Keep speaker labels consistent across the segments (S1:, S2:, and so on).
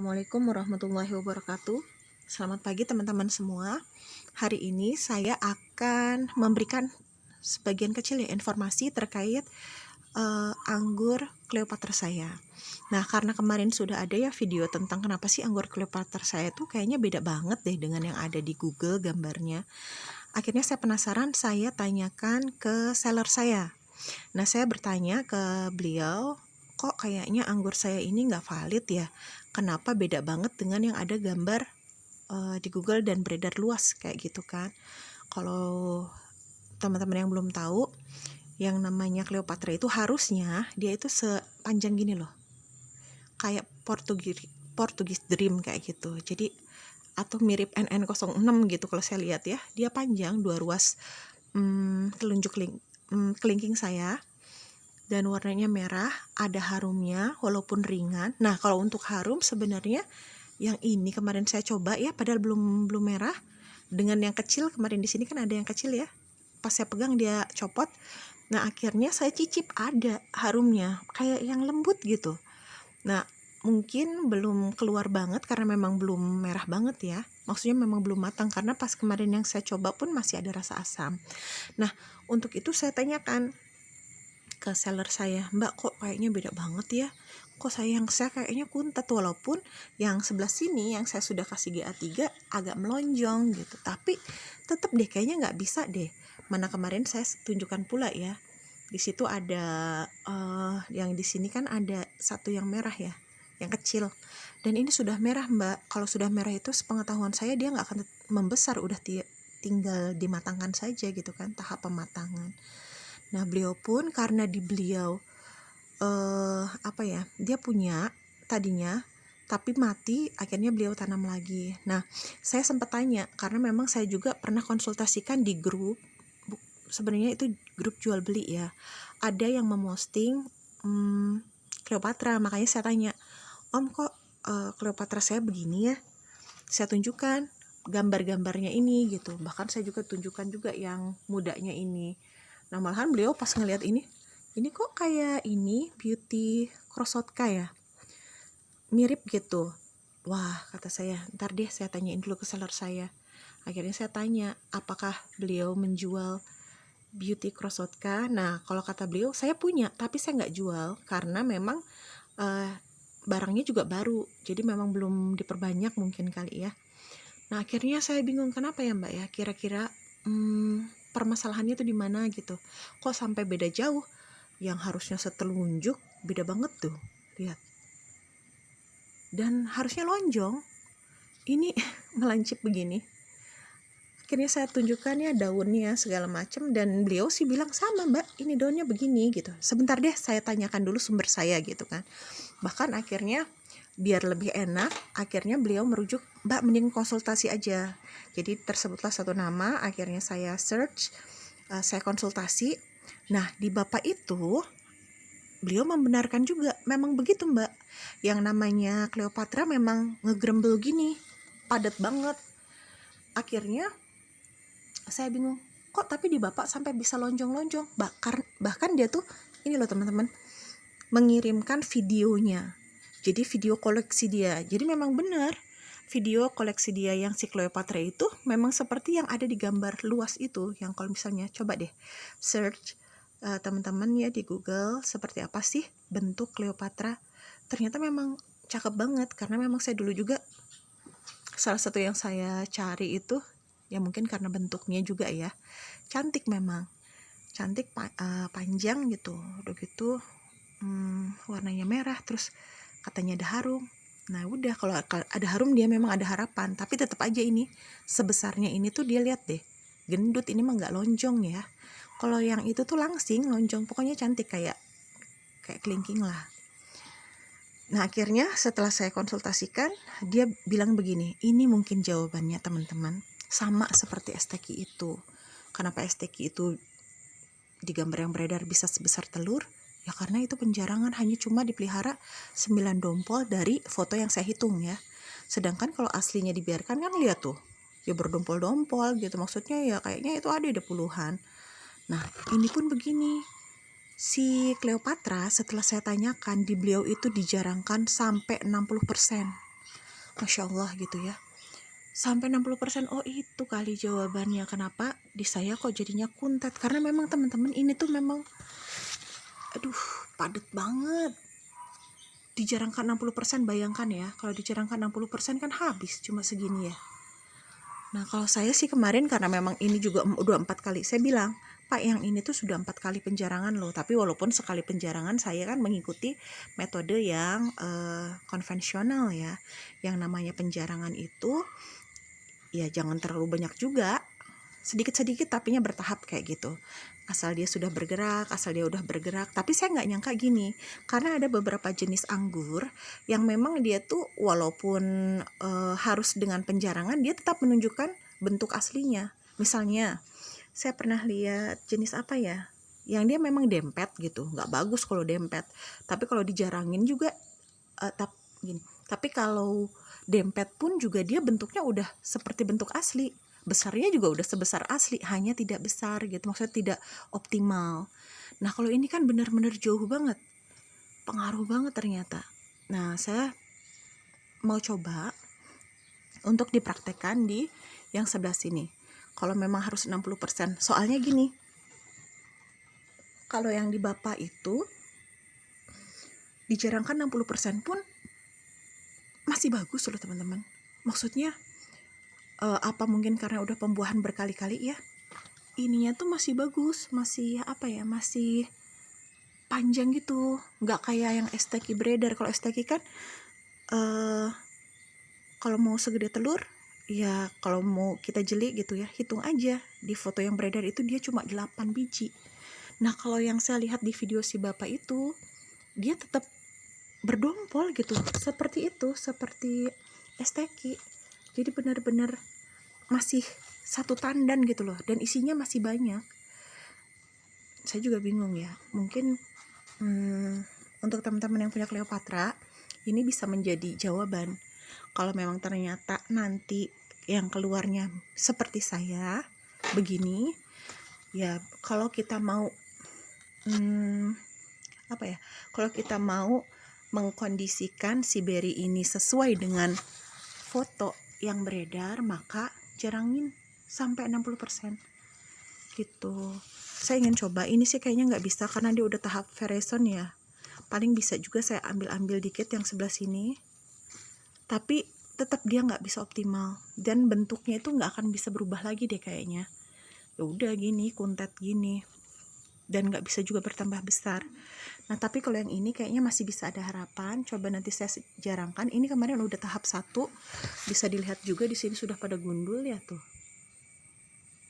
S1: Assalamualaikum warahmatullahi wabarakatuh. Selamat pagi teman-teman semua. Hari ini saya akan memberikan sebagian kecil ya informasi terkait anggur Cleopatra saya. Nah, karena kemarin sudah ada ya video tentang kenapa sih anggur Cleopatra saya tuh kayaknya beda banget deh dengan yang ada di Google gambarnya. Akhirnya saya penasaran, saya tanyakan ke seller saya. Nah, saya bertanya ke beliau, kok kayaknya anggur saya ini nggak valid ya? Kenapa beda banget dengan yang ada gambar di Google dan beredar luas kayak gitu kan? Kalau teman-teman yang belum tahu, yang namanya Cleopatra itu harusnya dia itu sepanjang gini loh, kayak Portugis Dream kayak gitu. Jadi atau mirip NN06 gitu kalau saya lihat ya, dia panjang 2 ruas telunjuk kelingking saya. Dan warnanya merah, ada harumnya walaupun ringan. Nah, kalau untuk harum sebenarnya yang ini kemarin saya coba ya, padahal belum merah. Dengan yang kecil kemarin di sini kan ada yang kecil ya. Pas saya pegang dia copot. Nah, akhirnya saya cicip ada harumnya, kayak yang lembut gitu. Nah, mungkin belum keluar banget karena memang belum merah banget ya. Maksudnya memang belum matang karena pas kemarin yang saya coba pun masih ada rasa asam. Nah, untuk itu saya tanyakan ke seller saya, Mbak kok kayaknya beda banget ya, kok saya kayaknya kuntat, walaupun yang sebelah sini yang saya sudah kasih GA3 agak melonjong gitu, tapi tetap deh kayaknya nggak bisa deh. Mana kemarin saya tunjukkan pula ya, di situ ada yang di sini kan ada satu yang merah ya, yang kecil, dan ini sudah merah Mbak. Kalau sudah merah itu sepengetahuan saya dia nggak akan membesar, udah tinggal dimatangkan saja gitu kan, tahap pematangan. Nah, beliau pun karena di beliau dia punya tadinya tapi mati, akhirnya beliau tanam lagi. Nah, saya sempat tanya karena memang saya juga pernah konsultasikan di grup, sebenarnya itu grup jual beli ya. Ada yang memosting Cleopatra, makanya saya tanya, Om kok Cleopatra saya begini ya? Saya tunjukkan gambar-gambarnya ini gitu. Bahkan saya juga tunjukkan juga yang mudanya ini. Nah, malahan beliau pas ngeliat ini kok kayak ini Beauty Krosotka ya, mirip gitu. Wah, kata saya, ntar deh saya tanyain dulu ke seller saya. Akhirnya saya tanya apakah beliau menjual Beauty Krosotka. Nah, kalau kata beliau saya punya tapi saya nggak jual karena memang barangnya juga baru, jadi memang belum diperbanyak mungkin kali ya. Nah, akhirnya saya bingung kenapa ya Mbak ya, kira-kira permasalahannya tuh di mana gitu, kok sampai beda jauh, yang harusnya setelunjuk beda banget tuh, lihat, dan harusnya lonjong, ini melancip begini. Akhirnya saya tunjukkan ya daunnya segala macam, dan beliau sih bilang sama Mbak, ini daunnya begini gitu. Sebentar deh saya tanyakan dulu sumber saya gitu kan. Bahkan akhirnya biar lebih enak, akhirnya beliau merujuk, Mbak mending konsultasi aja. Jadi tersebutlah satu nama, akhirnya saya search, saya konsultasi. Nah, di Bapak itu beliau membenarkan juga, memang begitu Mbak. Yang namanya Cleopatra memang ngegrembel gini, padat banget. Akhirnya saya bingung, kok tapi di Bapak sampai bisa lonjong-lonjong. Bahkan dia tuh, ini loh teman-teman, mengirimkan videonya. Jadi video koleksi dia. Jadi memang benar video koleksi dia yang si Cleopatra itu memang seperti yang ada di gambar luas itu. Yang kalau misalnya coba deh search teman-teman ya di Google, seperti apa sih bentuk Cleopatra. Ternyata memang cakep banget, karena memang saya dulu juga salah satu yang saya cari itu ya, mungkin karena bentuknya juga ya, cantik, memang cantik, panjang gitu, udah gitu warnanya merah, terus katanya ada harum. Nah udah, kalau ada harum dia memang ada harapan, tapi tetap aja ini sebesarnya ini tuh dia, lihat deh, gendut, ini mah nggak lonjong ya. Kalau yang itu tuh langsing, lonjong, pokoknya cantik, kayak kelingking lah. Nah, akhirnya setelah saya konsultasikan, dia bilang begini, ini mungkin jawabannya teman-teman, sama seperti STQ itu. Kenapa STQ itu di gambar yang beredar bisa sebesar telur? Ya karena itu penjarangan hanya cuma dipelihara 9 dompol dari foto yang saya hitung ya. Sedangkan kalau aslinya dibiarkan kan lihat tuh, ya berdompol-dompol gitu, maksudnya ya kayaknya itu ada puluhan. Nah, ini pun begini. Si Cleopatra setelah saya tanyakan, di beliau itu dijarangkan sampai 60%. Masya Allah gitu ya. Sampai 60%, oh itu kali jawabannya kenapa di saya kok jadinya kuntet. Karena memang teman-teman ini tuh memang aduh padat banget. Dijarangkan 60%, bayangkan ya, kalau dijarangkan 60% kan habis cuma segini ya. Nah kalau saya sih kemarin karena memang ini juga udah 4 kali, saya bilang, Pak yang ini tuh sudah 4 kali penjarangan loh. Tapi walaupun sekali penjarangan saya kan mengikuti metode yang konvensional ya. Yang namanya penjarangan itu ya jangan terlalu banyak juga, sedikit-sedikit tapinya bertahap kayak gitu. Asal dia sudah bergerak, asal dia udah bergerak. Tapi saya nggak nyangka gini, karena ada beberapa jenis anggur yang memang dia tuh walaupun harus dengan penjarangan, dia tetap menunjukkan bentuk aslinya. Misalnya, saya pernah lihat jenis apa ya, yang dia memang dempet gitu, nggak bagus kalau dempet. Tapi kalau dijarangin juga, gini. Tapi kalau dempet pun juga dia bentuknya udah seperti bentuk asli. Besarnya juga udah sebesar asli, hanya tidak besar gitu, maksudnya tidak optimal. Nah kalau ini kan benar-benar jauh banget, pengaruh banget ternyata. Nah saya mau coba untuk dipraktekkan di yang sebelah sini. Kalau memang harus 60%, soalnya gini, kalau yang di Bapak itu dijarangkan 60% pun masih bagus loh teman-teman. Maksudnya apa mungkin karena udah pembuahan berkali-kali ya, ininya tuh masih bagus, masih apa ya, masih panjang gitu, nggak kayak yang esteki beredar. Kalau esteki kan kalau mau segede telur ya, kalau mau kita jeli gitu ya, hitung aja di foto yang beredar itu dia cuma 8 biji. Nah kalau yang saya lihat di video si Bapak itu, dia tetap berdompol gitu, seperti itu, seperti esteki. Jadi benar-benar masih satu tandan gitu loh, dan isinya masih banyak. Saya juga bingung ya, mungkin untuk teman-teman yang punya Cleopatra ini bisa menjadi jawaban. Kalau memang ternyata nanti yang keluarnya seperti saya begini ya, kalau kita mau apa ya, kalau kita mau mengkondisikan si berry ini sesuai dengan foto yang beredar, maka jarangin sampai 60% gitu. Saya ingin coba, ini sih kayaknya nggak bisa karena dia udah tahap veraison ya. Paling bisa juga saya ambil dikit yang sebelah sini, tapi tetap dia nggak bisa optimal dan bentuknya itu nggak akan bisa berubah lagi deh kayaknya. Ya udah gini, kuntet gini, dan nggak bisa juga bertambah besar. Nah tapi kalau yang ini kayaknya masih bisa ada harapan. Coba nanti saya jarangkan. Ini kemarin udah tahap 1, bisa dilihat juga di sini sudah pada gundul ya tuh.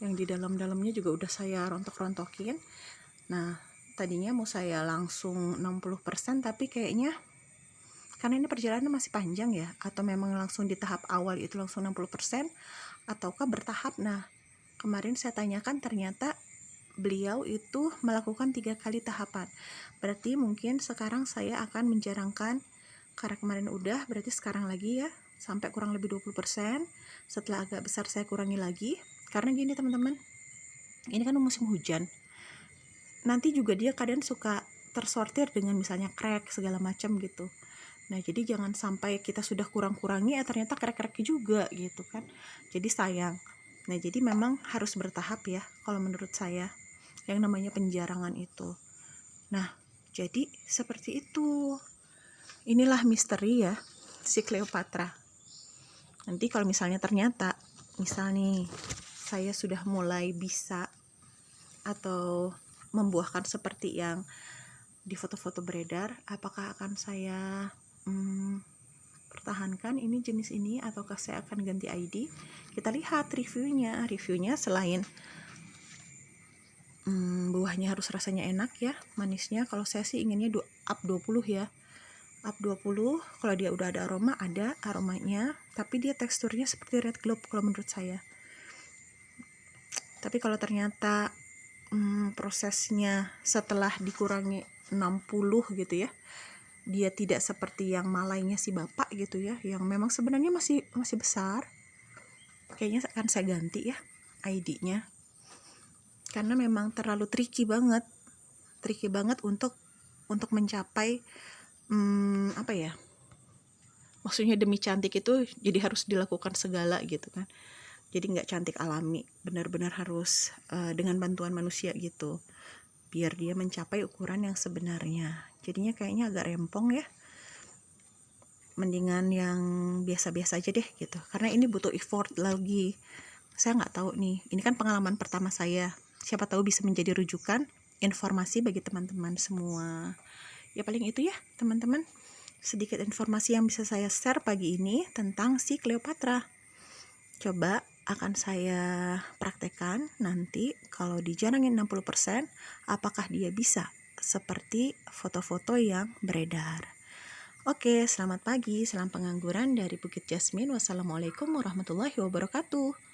S1: Yang di dalam-dalamnya juga udah saya rontok-rontokin. Nah tadinya mau saya langsung 60%, tapi kayaknya karena ini perjalanan masih panjang ya, atau memang langsung di tahap awal itu langsung 60%, ataukah bertahap. Nah kemarin saya tanyakan, ternyata beliau itu melakukan 3 kali tahapan. Berarti mungkin sekarang saya akan menjarangkan, karena kemarin udah, berarti sekarang lagi ya, sampai kurang lebih 20%. Setelah agak besar saya kurangi lagi. Karena gini teman-teman, ini kan musim hujan, nanti juga dia kadang suka tersortir dengan misalnya crack segala macam gitu. Nah jadi jangan sampai kita sudah kurang-kurangi ternyata crack-crack juga gitu kan, jadi sayang. Nah jadi memang harus bertahap ya kalau menurut saya yang namanya penjarangan itu. Nah jadi seperti itu, inilah misteri ya si Cleopatra. Nanti kalau misalnya ternyata nih saya sudah mulai bisa atau membuahkan seperti yang di foto-foto beredar, apakah akan saya pertahankan ini jenis ini ataukah saya akan ganti ID? Kita lihat reviewnya selain buahnya harus rasanya enak ya, manisnya. Kalau saya sih inginnya up 20 ya, up 20. Kalau dia udah ada aromanya, tapi dia teksturnya seperti red globe kalau menurut saya. Tapi kalau ternyata prosesnya setelah dikurangi 60 gitu ya, dia tidak seperti yang malainya si Bapak gitu ya, yang memang sebenarnya masih besar, kayaknya akan saya ganti ya ID-nya. Karena memang terlalu tricky banget untuk mencapai apa ya, maksudnya demi cantik itu jadi harus dilakukan segala gitu kan. Jadi nggak cantik alami, benar-benar harus dengan bantuan manusia gitu, biar dia mencapai ukuran yang sebenarnya. Jadinya kayaknya agak rempong ya, mendingan yang biasa-biasa aja deh gitu, karena ini butuh effort lagi. Saya nggak tahu nih, ini kan pengalaman pertama saya, siapa tahu bisa menjadi rujukan informasi bagi teman-teman semua. Ya paling itu ya teman-teman, sedikit informasi yang bisa saya share pagi ini tentang si Cleopatra. Coba akan saya praktekkan nanti kalau dijarangin 60%, apakah dia bisa seperti foto-foto yang beredar. Oke, selamat pagi, salam pengangguran dari Bukit Jasmine. Wassalamualaikum warahmatullahi wabarakatuh.